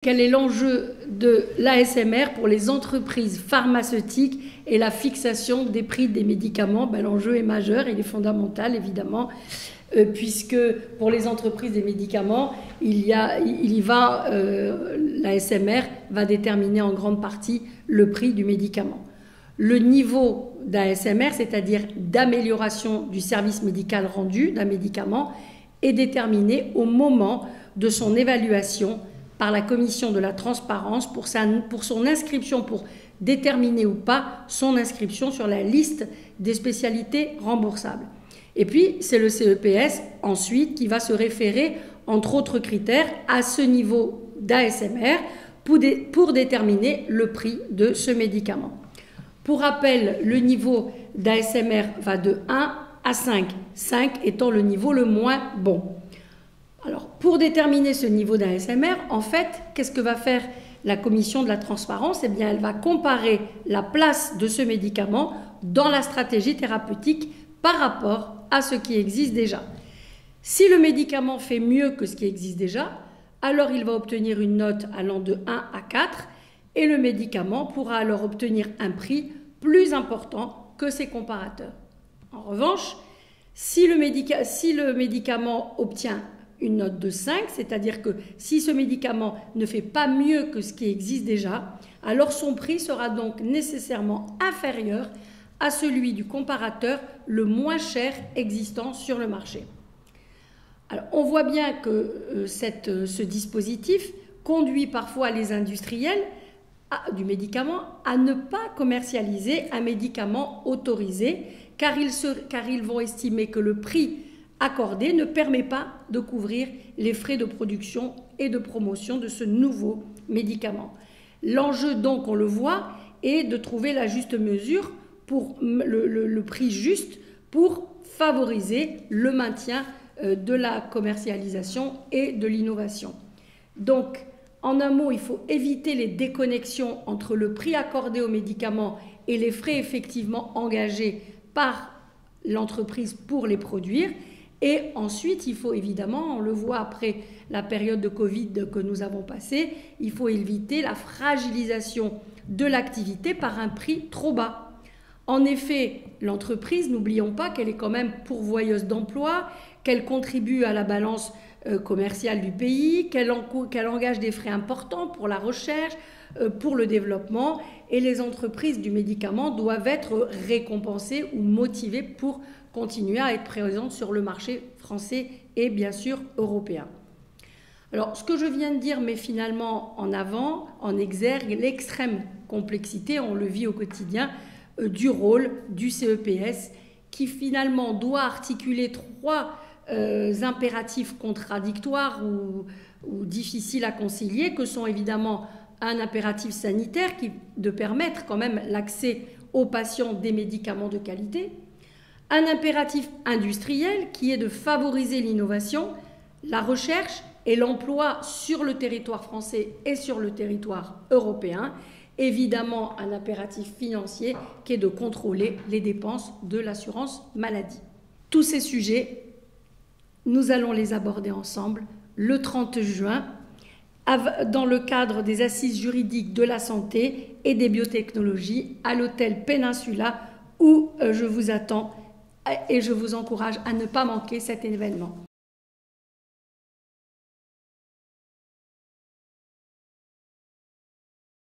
Quel est l'enjeu de l'ASMR pour les entreprises pharmaceutiques et la fixation des prix des médicaments? L'enjeu est majeur, il est fondamental évidemment, puisque pour les entreprises des médicaments, l'ASMR va déterminer en grande partie le prix du médicament. Le niveau d'ASMR, c'est-à-dire d'amélioration du service médical rendu d'un médicament, est déterminé au moment de son évaluation par la commission de la transparence pour son inscription, pour déterminer ou pas son inscription sur la liste des spécialités remboursables. Et puis, c'est le CEPS ensuite qui va se référer, entre autres critères, à ce niveau d'ASMR pour déterminer le prix de ce médicament. Pour rappel, le niveau d'ASMR va de 1 à 5, 5 étant le niveau le moins bon. Alors, pour déterminer ce niveau d'ASMR, en fait, qu'est-ce que va faire la commission de la transparence? Eh bien, elle va comparer la place de ce médicament dans la stratégie thérapeutique par rapport à ce qui existe déjà. Si le médicament fait mieux que ce qui existe déjà, alors il va obtenir une note allant de 1 à 4 et le médicament pourra alors obtenir un prix plus important que ses comparateurs. En revanche, si le médicament obtient une note de 5, c'est-à-dire que si ce médicament ne fait pas mieux que ce qui existe déjà, alors son prix sera donc nécessairement inférieur à celui du comparateur le moins cher existant sur le marché. Alors, on voit bien que ce dispositif conduit parfois les industriels du médicament à ne pas commercialiser un médicament autorisé car ils vont estimer que le prix accordé ne permet pas de couvrir les frais de production et de promotion de ce nouveau médicament. L'enjeu donc, on le voit, est de trouver la juste mesure pour le prix juste pour favoriser le maintien de la commercialisation et de l'innovation. Donc, en un mot, il faut éviter les déconnexions entre le prix accordé aux médicaments et les frais effectivement engagés par l'entreprise pour les produire. Et ensuite, il faut évidemment, on le voit après la période de Covid que nous avons passée, il faut éviter la fragilisation de l'activité par un prix trop bas. En effet, l'entreprise, n'oublions pas qu'elle est quand même pourvoyeuse d'emplois, qu'elle contribue à la balance commerciale du pays, qu'elle engage des frais importants pour la recherche, pour le développement, et les entreprises du médicament doivent être récompensées ou motivées pour continuer à être présentes sur le marché français et bien sûr européen. Alors, ce que je viens de dire met finalement en avant, en exergue, l'extrême complexité, on le vit au quotidien, du rôle du CEPS qui finalement doit articuler trois impératifs contradictoires ou difficiles à concilier, que sont évidemment un impératif sanitaire de permettre quand même l'accès aux patients des médicaments de qualité, un impératif industriel qui est de favoriser l'innovation, la recherche et l'emploi sur le territoire français et sur le territoire européen, évidemment un impératif financier qui est de contrôler les dépenses de l'assurance maladie. Tous ces sujets, nous allons les aborder ensemble le 30 juin dans le cadre des assises juridiques de la santé et des biotechnologies à l'hôtel Peninsula où je vous attends et je vous encourage à ne pas manquer cet événement.